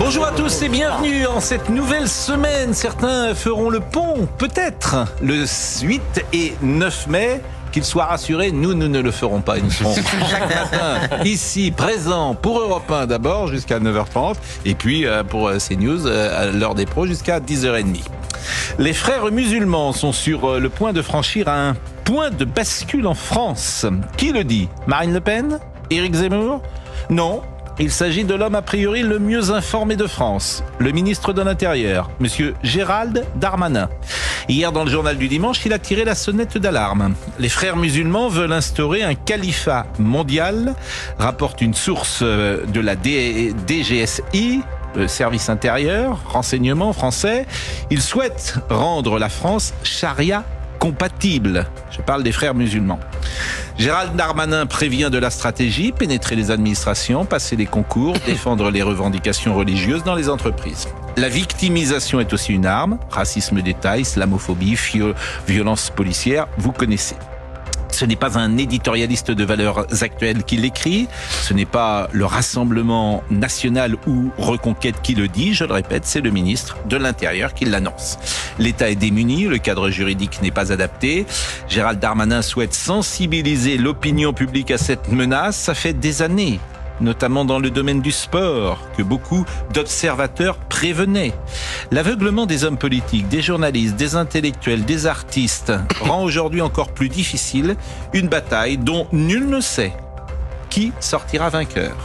Bonjour à tous et bienvenue en cette nouvelle semaine. Certains feront le pont, peut-être, le 8 et 9 mai. Qu'ils soient rassurés, nous ne le ferons pas. Nous serons chaque matin ici, présents pour Europe 1 d'abord jusqu'à 9h30 et puis pour CNews à l'heure des pros jusqu'à 10h30. Les frères musulmans sont sur le point de franchir un point de bascule en France. Qui le dit? Marine Le Pen? Éric Zemmour? Non. Il s'agit de l'homme a priori le mieux informé de France, le ministre de l'Intérieur, monsieur Gérald Darmanin. Hier, dans le journal du dimanche, il a tiré la sonnette d'alarme. Les frères musulmans veulent instaurer un califat mondial, rapporte une source de la DGSI, le service intérieur, renseignement français. Ils souhaitent rendre la France charia compatible. Je parle des frères musulmans. Gérald Darmanin prévient de la stratégie, pénétrer les administrations, passer les concours, défendre les revendications religieuses dans les entreprises. La victimisation est aussi une arme, racisme d'État, islamophobie, violence policière, vous connaissez. Ce n'est pas un éditorialiste de valeurs actuelles qui l'écrit, ce n'est pas le Rassemblement national ou Reconquête qui le dit, je le répète, c'est le ministre de l'Intérieur qui l'annonce. L'État est démuni, le cadre juridique n'est pas adapté. Gérald Darmanin souhaite sensibiliser l'opinion publique à cette menace. Ça fait des années, notamment dans le domaine du sport, que beaucoup d'observateurs prévenaient. L'aveuglement des hommes politiques, des journalistes, des intellectuels, des artistes rend aujourd'hui encore plus difficile une bataille dont nul ne sait qui sortira vainqueur.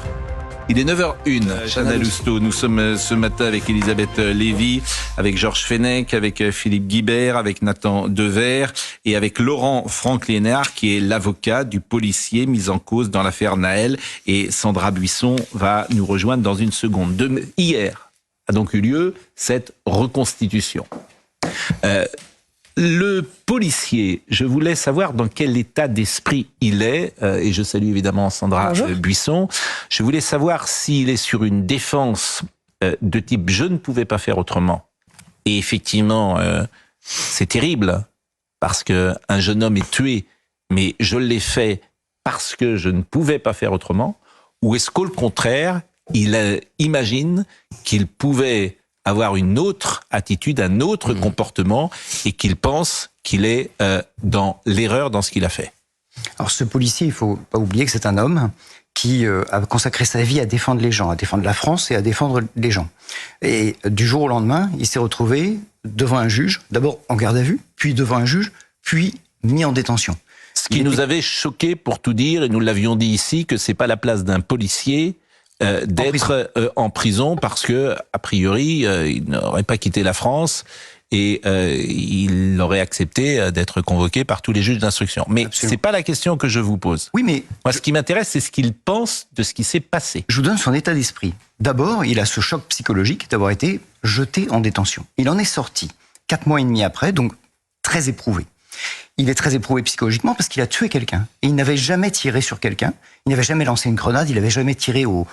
Il est 9h01, Chana Lousteau. Nous sommes ce matin avec Elisabeth Lévy, avec Georges Fenech, avec Philippe Guibert, avec Nathan Devers et avec Laurent Franck-Liénard, qui est l'avocat du policier mis en cause dans l'affaire Naël. Et Sandra Buisson va nous rejoindre dans une seconde. Hier a donc eu lieu cette reconstitution. Le policier, je voulais savoir dans quel état d'esprit il est, et je salue évidemment Sandra Buisson. Je voulais savoir s'il est sur une défense de type « je ne pouvais pas faire autrement ». Et effectivement, c'est terrible, parce qu'un jeune homme est tué, mais je l'ai fait parce que je ne pouvais pas faire autrement. Ou est-ce qu'au contraire, il imagine qu'il pouvait avoir une autre attitude, un autre comportement, et qu'il pense qu'il est dans l'erreur dans ce qu'il a fait. Alors ce policier, il faut pas oublier que c'est un homme qui a consacré sa vie à défendre les gens, à défendre la France et à défendre les gens. Et du jour au lendemain, il s'est retrouvé devant un juge, d'abord en garde à vue, puis devant un juge, puis mis en détention. Ce qui nous avait choqué, pour tout dire, et nous l'avions dit ici, que c'est pas la place d'un policier d'être en prison parce que, a priori, il n'aurait pas quitté la France et il aurait accepté d'être convoqué par tous les juges d'instruction. Mais c'est pas la question que je vous pose. Oui, mais moi, ce qui m'intéresse, c'est ce qu'il pense de ce qui s'est passé. Je vous donne son état d'esprit. D'abord, il a ce choc psychologique d'avoir été jeté en détention. Il en est sorti 4 mois et demi après, donc très éprouvé. Il est très éprouvé psychologiquement parce qu'il a tué quelqu'un. Et il n'avait jamais tiré sur quelqu'un. Il n'avait jamais lancé une grenade. Il n'avait jamais tiré au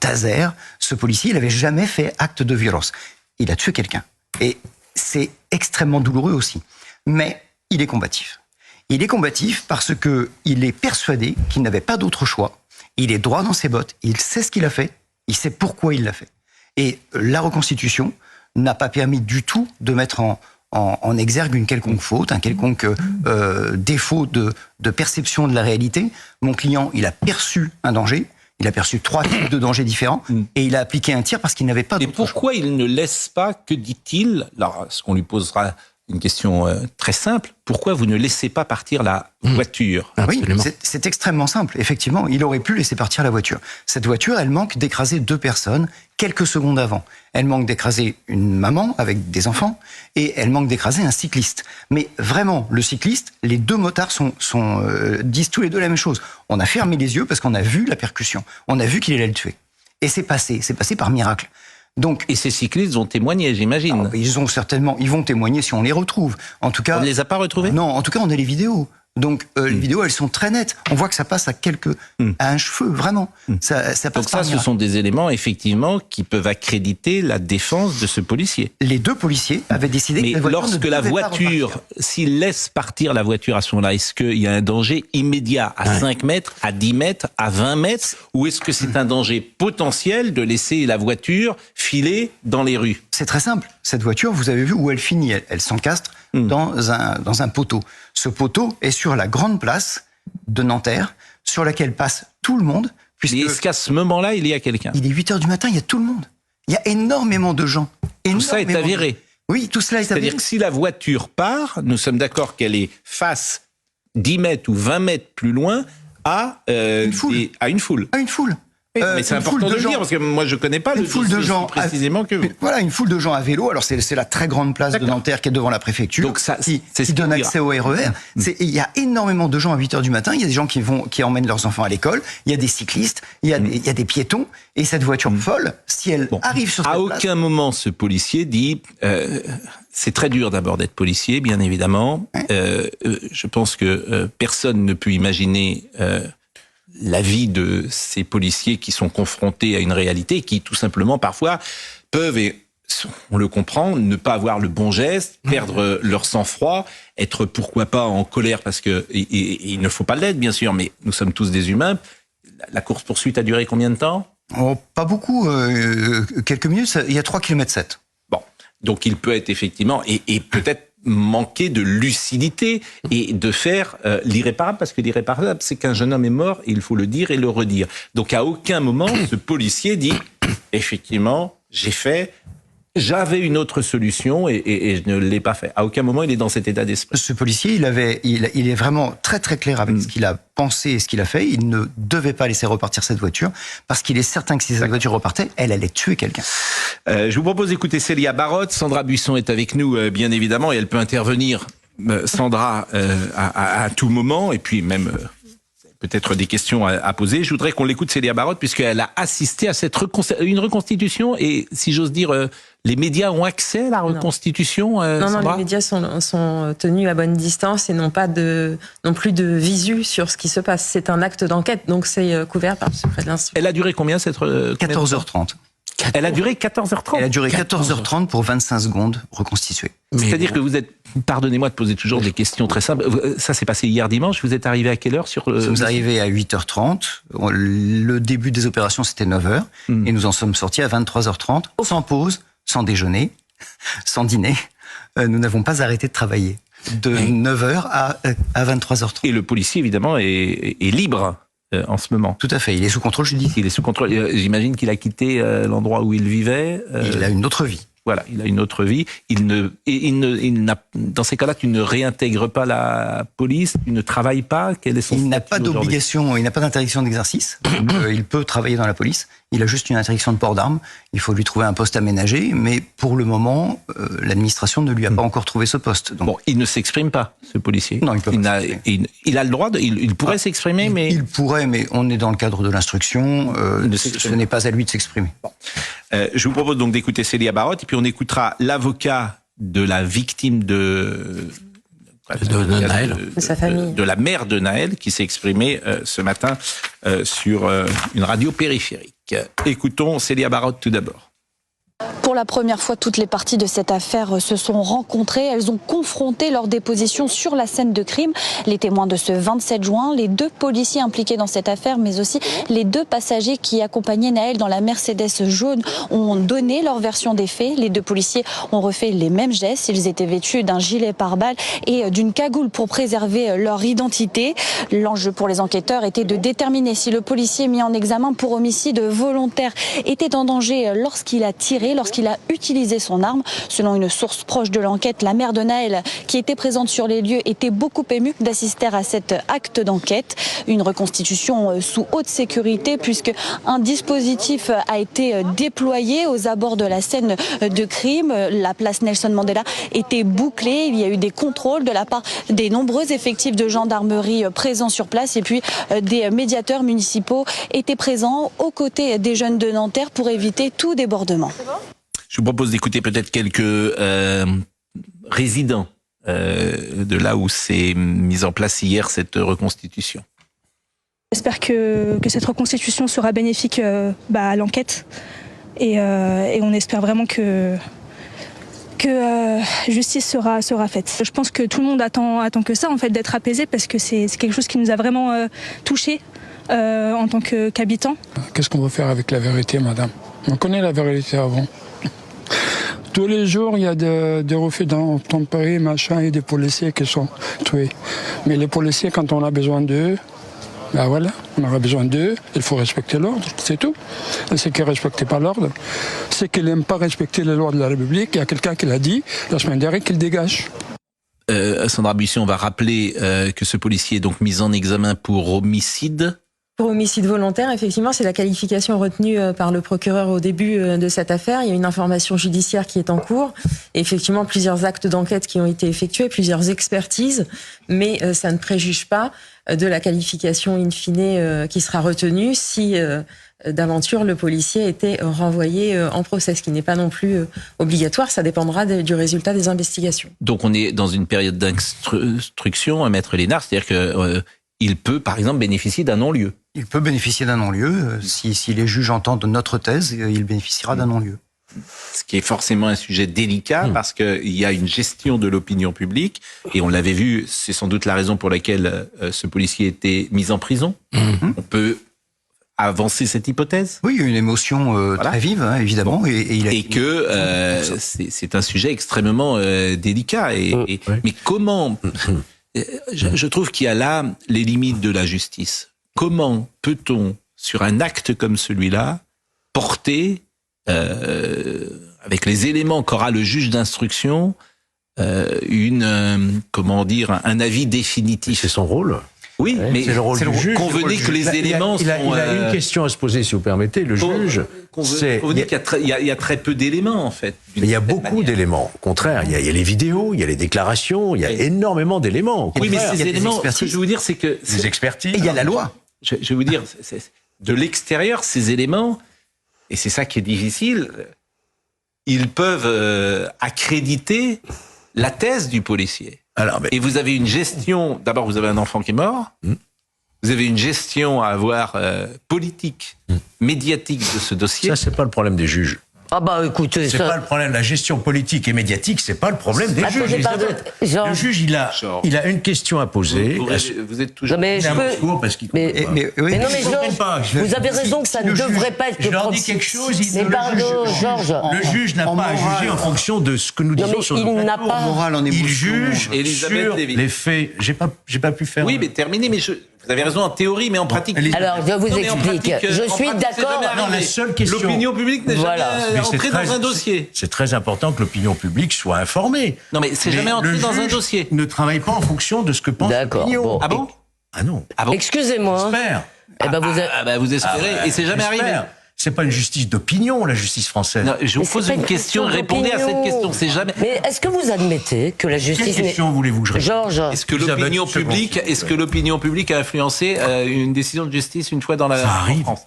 taser. Ce policier, il n'avait jamais fait acte de violence. Il a tué quelqu'un. Et c'est extrêmement douloureux aussi. Mais il est combatif. Il est combatif parce que il est persuadé qu'il n'avait pas d'autre choix. Il est droit dans ses bottes. Il sait ce qu'il a fait. Il sait pourquoi il l'a fait. Et la reconstitution n'a pas permis du tout de mettre en exergue une quelconque faute, un quelconque défaut de perception de la réalité. Mon client, il a perçu un danger, il a perçu 3 types de dangers différents, et il a appliqué un tir parce qu'il n'avait pas d'autre choix. Et pourquoi il ne laisse pas, que dit-il, alors ce qu'on lui posera une question très simple, pourquoi vous ne laissez pas partir la voiture? Oui, c'est extrêmement simple. Effectivement, il aurait pu laisser partir la voiture. Cette voiture, elle manque d'écraser 2 personnes quelques secondes avant. Elle manque d'écraser une maman avec des enfants et elle manque d'écraser un cycliste. Mais vraiment, le cycliste, les 2 motards disent tous les 2 la même chose. On a fermé les yeux parce qu'on a vu la percussion. On a vu qu'il allait le tuer. Et c'est passé par miracle. Donc, et ces cyclistes vont témoigner, j'imagine. Ils vont témoigner si on les retrouve. En tout cas, on ne les a pas retrouvés? Non, en tout cas, on a les vidéos. Donc les vidéos, elles sont très nettes. On voit que ça passe à un cheveu, vraiment. Ça passe. Donc ça, ce sont des éléments, effectivement, qui peuvent accréditer la défense de ce policier. Les deux policiers avaient décidé mais que la voiture lorsque ne la devait pas voiture, repartir. s'il laisse partir la voiture à ce moment-là, est-ce qu'il y a un danger immédiat à 5 mètres, à 10 mètres, à 20 mètres, ou est-ce que c'est un danger potentiel de laisser la voiture filer dans les rues? C'est très simple. Cette voiture, vous avez vu où elle finit. Elle s'encastre dans un poteau. Ce poteau est sur la grande place de Nanterre, sur laquelle passe tout le monde. Et est-ce qu'à ce moment-là, il y a quelqu'un? Il est 8h du matin, il y a tout le monde. Il y a énormément de gens. Tout ça est avéré. Oui, tout cela est avéré. C'est-à-dire que si la voiture part, nous sommes d'accord qu'elle est face 10 mètres ou 20 mètres plus loin à une foule. À une foule. Mais c'est important de le dire, parce que moi je ne connais pas une foule de gens précisément que vous. Voilà, une foule de gens à vélo. Alors c'est la très grande place de Nanterre qui est devant la préfecture, donc ça, qui donne accès au RER. Il y a énormément de gens à 8h du matin. Il y a des gens qui emmènent leurs enfants à l'école. Il y a des cyclistes, il y a des piétons. Et cette voiture folle, si elle arrive sur cette place... À aucun moment ce policier dit... c'est très dur d'abord d'être policier, bien évidemment. Je pense que personne ne peut imaginer... la vie de ces policiers qui sont confrontés à une réalité, qui tout simplement parfois peuvent, et on le comprend, ne pas avoir le bon geste, perdre leur sang-froid, être pourquoi pas en colère parce que il ne faut pas l'être bien sûr, mais nous sommes tous des humains. La course-poursuite a duré combien de temps? Pas beaucoup, quelques minutes, il y a 3,7 km. Bon, donc il peut être effectivement, et peut-être manquer de lucidité et de faire l'irréparable, parce que l'irréparable, c'est qu'un jeune homme est mort, et il faut le dire et le redire. Donc à aucun moment, ce policier dit, effectivement, j'avais une autre solution et je ne l'ai pas fait. À aucun moment, il est dans cet état d'esprit. Ce policier, il est vraiment très très clair avec ce qu'il a pensé et ce qu'il a fait. Il ne devait pas laisser repartir cette voiture, parce qu'il est certain que si cette voiture repartait, elle allait tuer quelqu'un. Je vous propose d'écouter Célia Barotte. Sandra Buisson est avec nous, bien évidemment, et elle peut intervenir, Sandra, à tout moment, et puis même... peut-être des questions à poser. Je voudrais qu'on l'écoute, Célia Barotte, puisqu'elle a assisté à une reconstitution, et si j'ose dire, les médias ont accès à la reconstitution. Non, les médias sont tenus à bonne distance et n'ont pas non plus de visu sur ce qui se passe. C'est un acte d'enquête, donc c'est couvert par le secret de l'instruction. Elle a duré combien cette 14h30. Elle a duré 14h30. Elle a duré 14h30 pour 25 secondes reconstituées. C'est-à-dire que vous êtes, pardonnez-moi de poser toujours des questions très simples, ça s'est passé hier dimanche, vous êtes arrivé à quelle heure sur... Nous sommes arrivés à 8h30, le début des opérations c'était 9h, et nous en sommes sortis à 23h30, sans pause, sans déjeuner, sans dîner. Nous n'avons pas arrêté de travailler, de 9h à 23h30. Et le policier, évidemment, est libre en ce moment. Tout à fait, il est sous contrôle judiciaire. Il est sous contrôle. J'imagine qu'il a quitté l'endroit où il vivait. Il a une autre vie. Voilà, il a une autre vie. Dans ces cas-là, tu ne réintègres pas la police, tu ne travailles pas. Quel est son Il n'a pas d'obligation, il n'a pas d'interdiction d'exercice. Il peut travailler dans la police. Il a juste une interdiction de port d'armes. Il faut lui trouver un poste aménagé, mais pour le moment, l'administration ne lui a pas encore trouvé ce poste. Donc... Bon, il ne s'exprime pas, ce policier. Non, il peut pas. Il a le droit, il pourrait s'exprimer, mais... Il pourrait, mais on est dans le cadre de l'instruction. Ce n'est pas à lui de s'exprimer. Bon. Je vous propose donc d'écouter Célia Barotte, et puis on écoutera l'avocat de la victime de Naël. De sa famille. De la mère de Naël, qui s'est exprimée ce matin sur une radio périphérique. Écoutons Célia Barotte tout d'abord. Pour la première fois, toutes les parties de cette affaire se sont rencontrées. Elles ont confronté leur déposition sur la scène de crime. Les témoins de ce 27 juin, les 2 policiers impliqués dans cette affaire, mais aussi les 2 passagers qui accompagnaient Naël dans la Mercedes jaune ont donné leur version des faits. Les 2 policiers ont refait les mêmes gestes. Ils étaient vêtus d'un gilet pare-balles et d'une cagoule pour préserver leur identité. L'enjeu pour les enquêteurs était de déterminer si le policier mis en examen pour homicide volontaire était en danger lorsqu'il a tiré, lorsqu'il a utilisé son arme. Selon une source proche de l'enquête, la mère de Naël, qui était présente sur les lieux, était beaucoup émue d'assister à cet acte d'enquête. Une reconstitution sous haute sécurité, puisque un dispositif a été déployé aux abords de la scène de crime. La place Nelson Mandela était bouclée. Il y a eu des contrôles de la part des nombreux effectifs de gendarmerie présents sur place, et puis des médiateurs municipaux étaient présents aux côtés des jeunes de Nanterre pour éviter tout débordement. Je vous propose d'écouter peut-être quelques résidents de là où s'est mise en place hier cette reconstitution. J'espère que cette reconstitution sera bénéfique à l'enquête et on espère vraiment que justice sera faite. Je pense que tout le monde attend que ça, en fait, d'être apaisé, parce que c'est quelque chose qui nous a vraiment touchés en tant qu'habitants. Qu'est-ce qu'on va faire avec la vérité, madame? On connaît la vérité avant. Tous les jours, il y a des refus d'obtempérer, machin, et des policiers qui sont tués. Mais les policiers, quand on a besoin d'eux, ben voilà, on aura besoin d'eux, il faut respecter l'ordre, c'est tout. Et ceux qui ne respectent pas l'ordre, ceux qui n'aiment pas respecter les lois de la République, il y a quelqu'un qui l'a dit la semaine dernière qu'il dégage. Sandra Buisson va rappeler que ce policier est donc mis en examen pour homicide. Pour homicide volontaire, effectivement, c'est la qualification retenue par le procureur au début de cette affaire. Il y a une information judiciaire qui est en cours. Et effectivement, plusieurs actes d'enquête qui ont été effectués, plusieurs expertises, mais ça ne préjuge pas de la qualification in fine qui sera retenue si d'aventure le policier était renvoyé en procès, ce qui n'est pas non plus obligatoire. Ça dépendra du résultat des investigations. Donc on est dans une période d'instruction, Maître Lénard, c'est-à-dire que il peut, par exemple, bénéficier d'un non-lieu. Il peut bénéficier d'un non-lieu. Si les juges entendent notre thèse, il bénéficiera d'un non-lieu. Ce qui est forcément un sujet délicat parce qu'il y a une gestion de l'opinion publique. Et on l'avait vu, c'est sans doute la raison pour laquelle ce policier était mis en prison. On peut avancer cette hypothèse. Oui, il y a une émotion très vive, hein, évidemment. Et c'est un sujet extrêmement délicat. Mais comment... Je trouve qu'il y a là les limites de la justice. Comment peut-on, sur un acte comme celui-là, porter, avec les éléments qu'aura le juge d'instruction, un avis définitif? C'est son rôle. Oui, mais c'est le rôle du juge. Convenez que les éléments sont... Il a une question à se poser, si vous permettez. Le juge... Convenez qu'il y a très peu d'éléments, en fait. Il y a beaucoup d'éléments. Au contraire, il y a les vidéos, il y a les déclarations, il y a énormément d'éléments. Oui, mais ces éléments, ce que je veux vous dire, c'est que... Des expertises. Et il y a la loi. Je vais vous dire, de l'extérieur, ces éléments, et c'est ça qui est difficile, ils peuvent accréditer la thèse du policier. Et vous avez une gestion, d'abord vous avez un enfant qui est mort, vous avez une gestion à avoir politique, médiatique de ce dossier. Ça, c'est pas le problème des juges. Ah bah écoutez, c'est pas le problème. La gestion politique et médiatique, c'est pas le problème des juges. Le juge, il a une question à poser. Vous êtes toujours... Non, mais je peux... parce qu'il mais non, mais Georges, vous avez raison que ça ne devrait pas être... Je leur dis quelque chose, mais pardon, Georges... Le juge n'a pas à juger en fonction de ce que nous disons sur le plateau. Il juge sur les faits. J'ai pas pu faire... Oui, mais terminé, mais vous avez raison en théorie, mais en pratique... Alors, je vous explique. Je suis d'accord... Non, la seule question... L'opinion publique n'est jamais entrée dans un dossier. C'est très important que l'opinion publique soit informée. Non, mais c'est jamais entré dans un dossier. Ne travaille pas en fonction de ce que pense l'opinion. Bon. Ah bon? Ah non. Excusez-moi. J'espère. Vous espérez, et c'est jamais arrivé. C'est pas une justice d'opinion, la justice française. Non, je vous pose une question, répondez à cette question. C'est jamais. Mais est-ce que vous admettez que la justice... Quelle question voulez-vous que je réponde? Georges. Est-ce que l'opinion publique a influencé une décision de justice une fois dans la France?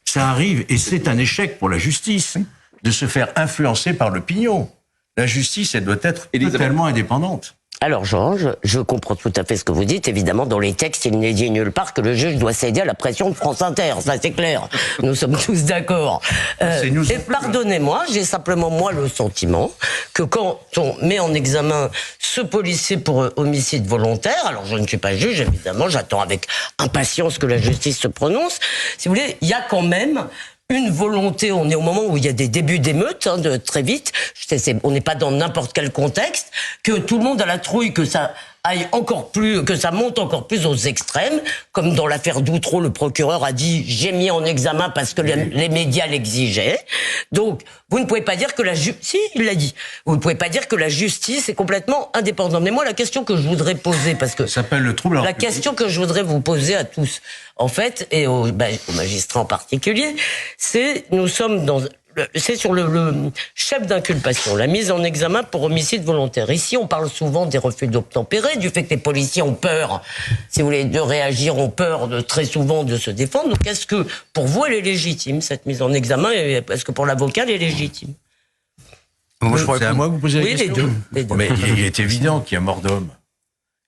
Ça arrive, et c'est un échec pour la justice de se faire influencer par l'opinion. La justice, elle doit être totalement indépendante. Alors Georges, je comprends tout à fait ce que vous dites. Évidemment, dans les textes, il n'est dit nulle part que le juge doit céder à la pression de France Inter. Ça, c'est clair. Nous sommes tous d'accord. Et pardonnez-moi, j'ai simplement, moi, le sentiment que quand on met en examen ce policier pour homicide volontaire, alors je ne suis pas juge, évidemment, j'attends avec impatience que la justice se prononce. Si vous voulez, il y a quand même une volonté, on est au moment où il y a des débuts d'émeutes, de très vite, on n'est pas dans n'importe quel contexte, que tout le monde a la trouille que ça aille encore plus, que ça monte encore plus aux extrêmes, comme dans l'affaire d'Outreau, le procureur a dit « j'ai mis en examen parce que les médias l'exigeaient ». Donc, vous ne pouvez pas dire que si, il l'a dit. Vous ne pouvez pas dire que la justice est complètement indépendante. Mais moi, la question que je voudrais poser, parce que... Ça s'appelle le trouble. La question que je voudrais vous poser à tous, en fait, et aux magistrats en particulier, c'est, c'est sur le chef d'inculpation, la mise en examen pour homicide volontaire. Ici, on parle souvent des refus d'obtempérer, du fait que les policiers ont peur, si vous voulez, de réagir, ont peur très souvent de se défendre. Donc, est-ce que, pour vous, elle est légitime, cette mise en examen, et est-ce que pour l'avocat, elle est légitime? C'est à moi que vous posez la question. Les deux. Mais il est évident qu'il y a mort d'homme.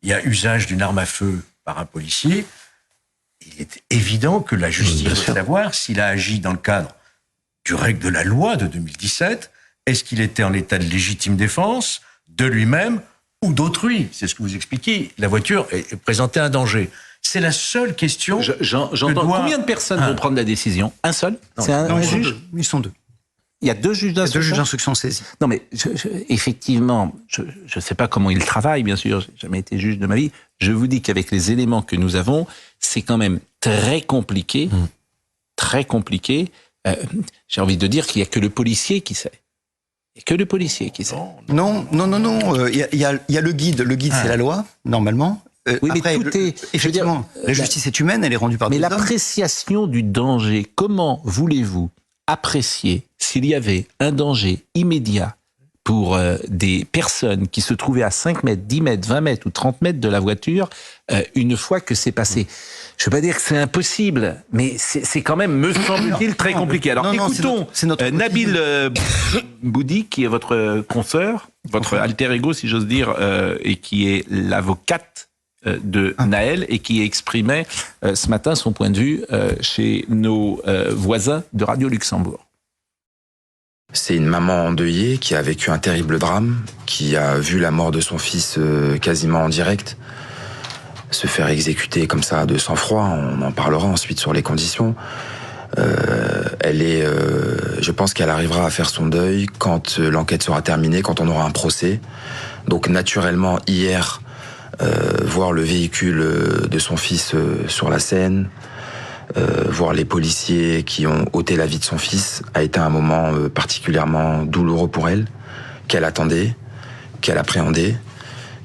Il y a usage d'une arme à feu par un policier. Il est évident que la justice doit savoir s'il a agi dans le cadre du règle de la loi de 2017. Est-ce qu'il était en état de légitime défense de lui-même ou d'autrui? C'est ce que vous expliquez. La voiture présentait un danger. C'est la seule question. J'entends. Combien de personnes vont prendre la décision? Un seul? C'est un juge? Ils sont deux. Il y a deux juges d'instruction. Deux juges d'instruction saisis. Non, mais effectivement, je ne sais pas comment ils travaillent, bien sûr. J'ai jamais été juge de ma vie. Je vous dis qu'avec les éléments que nous avons, c'est quand même très compliqué. Très compliqué. J'ai envie de dire qu'il n'y a que le policier qui sait. Il n'y a que le policier qui sait. Non. Il y a le guide. Le guide, c'est la loi, normalement. Oui, après, mais tout est... Effectivement, la justice est humaine, elle est rendue par des hommes. Mais l'appréciation du danger, comment voulez-vous apprécier s'il y avait un danger immédiat pour des personnes qui se trouvaient à 5 mètres, 10 mètres, 20 mètres ou 30 mètres de la voiture une fois que c'est passé? Je ne veux pas dire que c'est impossible, mais c'est quand même, me semble-t-il, très compliqué. Alors écoutons Nabil Boudi, qui est votre consoeur, votre alter ego, si j'ose dire, et qui est l'avocate de Nahel et qui exprimait ce matin son point de vue chez nos voisins de Radio Luxembourg. C'est une maman endeuillée qui a vécu un terrible drame, qui a vu la mort de son fils quasiment en direct, se faire exécuter comme ça de sang-froid. On en parlera ensuite sur les conditions. Je pense qu'elle arrivera à faire son deuil quand l'enquête sera terminée, quand on aura un procès. Donc naturellement, hier, voir le véhicule de son fils sur la scène, voir les policiers qui ont ôté la vie de son fils, a été un moment particulièrement douloureux pour elle, qu'elle attendait, qu'elle appréhendait,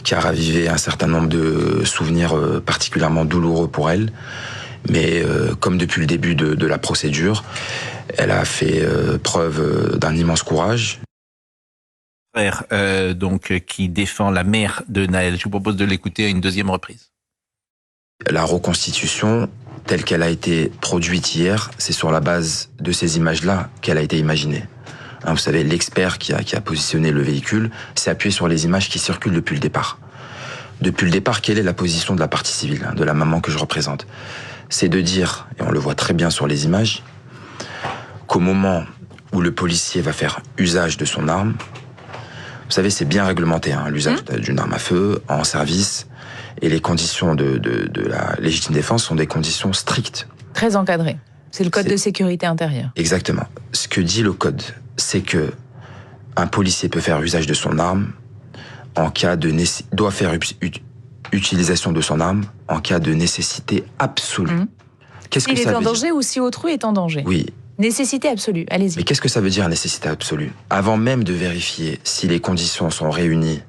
qui a ravivé un certain nombre de souvenirs particulièrement douloureux pour elle. Mais comme depuis le début de la procédure, elle a fait preuve d'un immense courage. Donc qui défend la mère de Nahel. Je vous propose de l'écouter à une deuxième reprise. La reconstitution, telle qu'elle a été produite hier, c'est sur la base de ces images-là qu'elle a été imaginée. Vous savez, l'expert qui a positionné le véhicule s'est appuyé sur les images qui circulent depuis le départ. Depuis le départ, quelle est la position de la partie civile, de la maman que je représente? C'est de dire, et on le voit très bien sur les images, qu'au moment où le policier va faire usage de son arme, vous savez, c'est bien réglementé, l'usage d'une arme à feu en service, et les conditions de la légitime défense sont des conditions strictes. Très encadrées. C'est le code de sécurité intérieure. Exactement. Ce que dit le code, c'est que un policier peut faire usage de son arme en cas de doit faire utilisation de son arme en cas de nécessité absolue. Qu'est-ce que ça veut dire? Il est en danger ou si autrui est en danger. Oui. Nécessité absolue, allez-y. Mais qu'est-ce que ça veut dire nécessité absolue? Avant même de vérifier si les conditions sont réunies,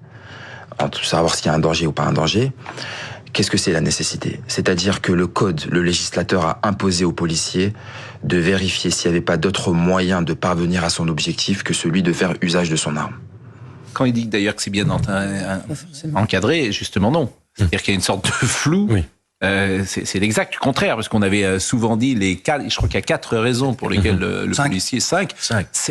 en savoir s'il y a un danger ou pas un danger, qu'est-ce que c'est la nécessité? C'est-à-dire que le code, le législateur a imposé aux policiers de vérifier s'il n'y avait pas d'autre moyen de parvenir à son objectif que celui de faire usage de son arme. Quand il dit d'ailleurs que c'est bien encadré, justement non. C'est-à-dire qu'il y a une sorte de flou. Oui. C'est l'exact contraire, parce qu'on avait souvent dit je crois qu'il y a 4 raisons pour lesquelles le policier, 5.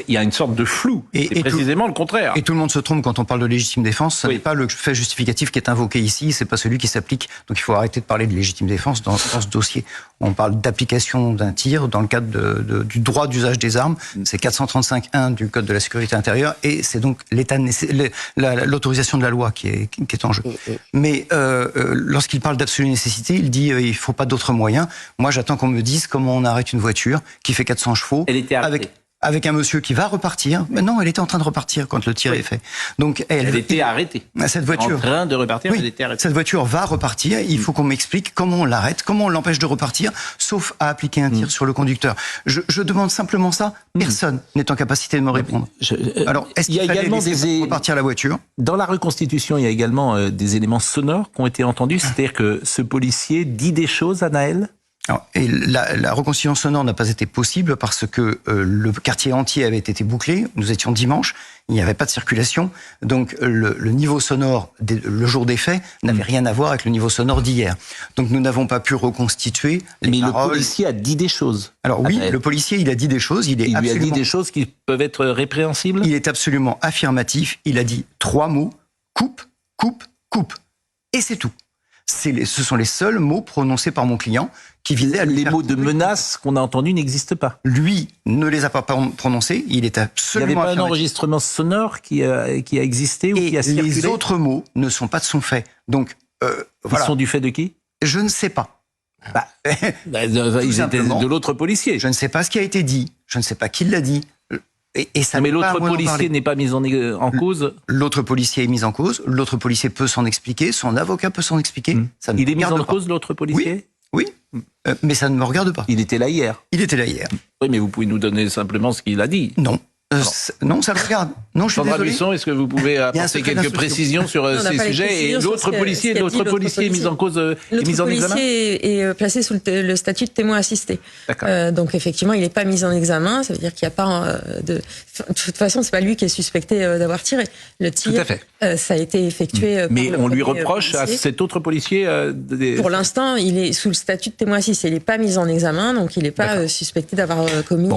Il y a une sorte de flou. C'est précisément le contraire. Et tout le monde se trompe quand on parle de légitime défense. Ce n'est pas le fait justificatif qui est invoqué ici, c'est pas celui qui s'applique. Donc il faut arrêter de parler de légitime défense dans ce dossier. On parle d'application d'un tir dans le cadre du droit d'usage des armes. C'est 435.1 du Code de la sécurité intérieure, et c'est donc l'autorisation de la loi qui est en jeu. Mais lorsqu'il parle d'absolue nécessité, il dit il faut pas d'autres moyens. Moi, j'attends qu'on me dise comment on arrête une voiture qui fait 400 chevaux. Elle était arrêtée. Avec un monsieur qui va repartir. Mais non, elle était en train de repartir quand le tir est fait. Donc elle était arrêtée. Cette voiture, en train de repartir, elle était arrêtée. Cette voiture va repartir. Il faut qu'on m'explique comment on l'arrête, comment on l'empêche de repartir, sauf à appliquer un tir sur le conducteur. Je demande simplement ça. Personne n'est en capacité de me répondre. Alors, est-ce qu'il fallait laisser repartir la voiture? Dans la reconstitution, il y a également des éléments sonores qui ont été entendus. C'est-à-dire que ce policier dit des choses à Nahel. Alors, et la reconstitution sonore n'a pas été possible parce que le quartier entier avait été bouclé. Nous étions dimanche, il n'y avait pas de circulation. Donc le niveau sonore, le jour des faits, n'avait rien à voir avec le niveau sonore d'hier. Donc nous n'avons pas pu reconstituer les paroles. Le policier a dit des choses. Alors oui, le policier, il a dit des choses. Il lui a dit des choses qui peuvent être répréhensibles. Il est absolument affirmatif. Il a dit 3 mots, coupe, coupe, coupe. Et c'est tout. Ce sont les seuls mots prononcés par mon client qui visaient à lui faire... Les mots de menace qu'on a entendus n'existent pas. Lui ne les a pas prononcés. Il est absolument... Il n'y avait pas un enregistrement sonore qui a existé ou qui a circulé. Les autres mots ne sont pas de son fait. Donc, Ils sont du fait de qui? Je ne sais pas. Ils étaient de l'autre policier. Je ne sais pas ce qui a été dit. Je ne sais pas qui l'a dit. Mais l'autre policier n'est pas mis en cause. L'autre policier est mis en cause. L'autre policier peut s'en expliquer. Son avocat peut s'en expliquer. Il est mis en cause, l'autre policier? Oui. Mais ça ne me regarde pas. Il était là hier. Oui, mais vous pouvez nous donner simplement ce qu'il a dit. Non. Non, ça le regarde. Non, je suis désolé. Buisson, est-ce que vous pouvez apporter quelques précisions sur ces sujets? Et l'autre policier est mis en cause, est mis en examen? L'autre policier est placé sous le statut de témoin assisté. Donc effectivement, il n'est pas mis en examen. Ça veut dire qu'il n'y a pas de toute façon, c'est pas lui qui est suspecté d'avoir tiré. Le tir, tout à fait. Ça a été effectué. Mais on lui reproche à cet autre policier. Pour l'instant, il est sous le statut de témoin assisté. Il n'est pas mis en examen, donc il n'est pas suspecté d'avoir commis.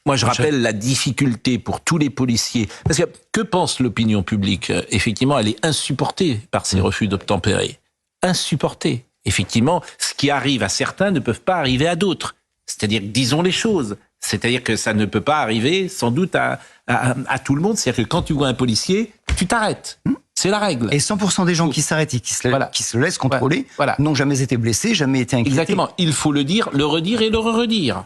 Moi, je rappelle la difficulté pour tous les policiers. Parce que pense l'opinion publique? Effectivement, elle est insupportée par ces refus d'obtempérer. Insupportée. Effectivement, ce qui arrive à certains ne peut pas arriver à d'autres. C'est-à-dire, disons les choses. C'est-à-dire que ça ne peut pas arriver, sans doute, à tout le monde. C'est-à-dire que quand tu vois un policier, tu t'arrêtes. C'est la règle. Et 100% des gens qui s'arrêtent et qui se laissent contrôler n'ont jamais été blessés, jamais été inquiétés. Exactement. Il faut le dire, le redire et le redire.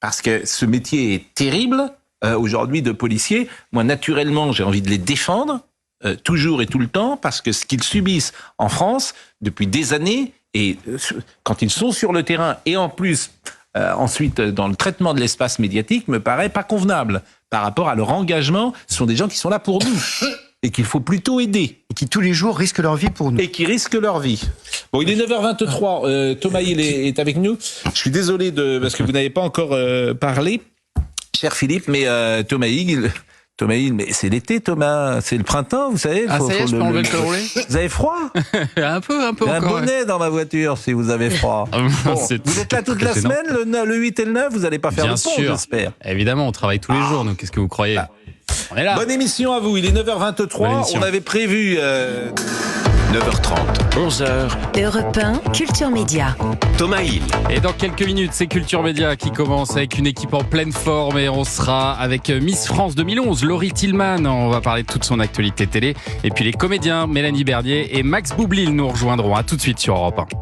Parce que ce métier est terrible, aujourd'hui, de policier. Moi, naturellement, j'ai envie de les défendre, toujours et tout le temps, parce que ce qu'ils subissent en France, depuis des années, et quand ils sont sur le terrain, et en plus, ensuite, dans le traitement de l'espace médiatique, me paraît pas convenable. Par rapport à leur engagement, ce sont des gens qui sont là pour nous. Et qu'il faut plutôt aider. Et qui tous les jours risquent leur vie pour nous. Et qui risquent leur vie. Bon, il est 9h23. Thomas Hill est avec nous. Je suis désolé parce que vous n'avez pas encore parlé, cher Philippe, mais Thomas Hill, mais c'est l'été, Thomas. C'est le printemps, vous savez. Ça y est, je peux enlever le col roulé. Vous avez froid? Un peu encore. Un bonnet dans ma voiture, si vous avez froid. Bon, vous êtes là toute la semaine, le 8 et le 9, vous n'allez pas faire le pont, j'espère. Évidemment, on travaille tous les jours, donc qu'est-ce que vous croyez? On est là. Bonne émission à vous, il est 9h23, on avait prévu... 9h30, 11h. Europe 1, Culture Média. Thomas Hill. Et dans quelques minutes, c'est Culture Média qui commence avec une équipe en pleine forme et on sera avec Miss France 2011, Laurie Tillman. On va parler de toute son actualité télé. Et puis les comédiens Mélanie Bernier et Max Boublil nous rejoindront. À tout de suite sur Europe 1.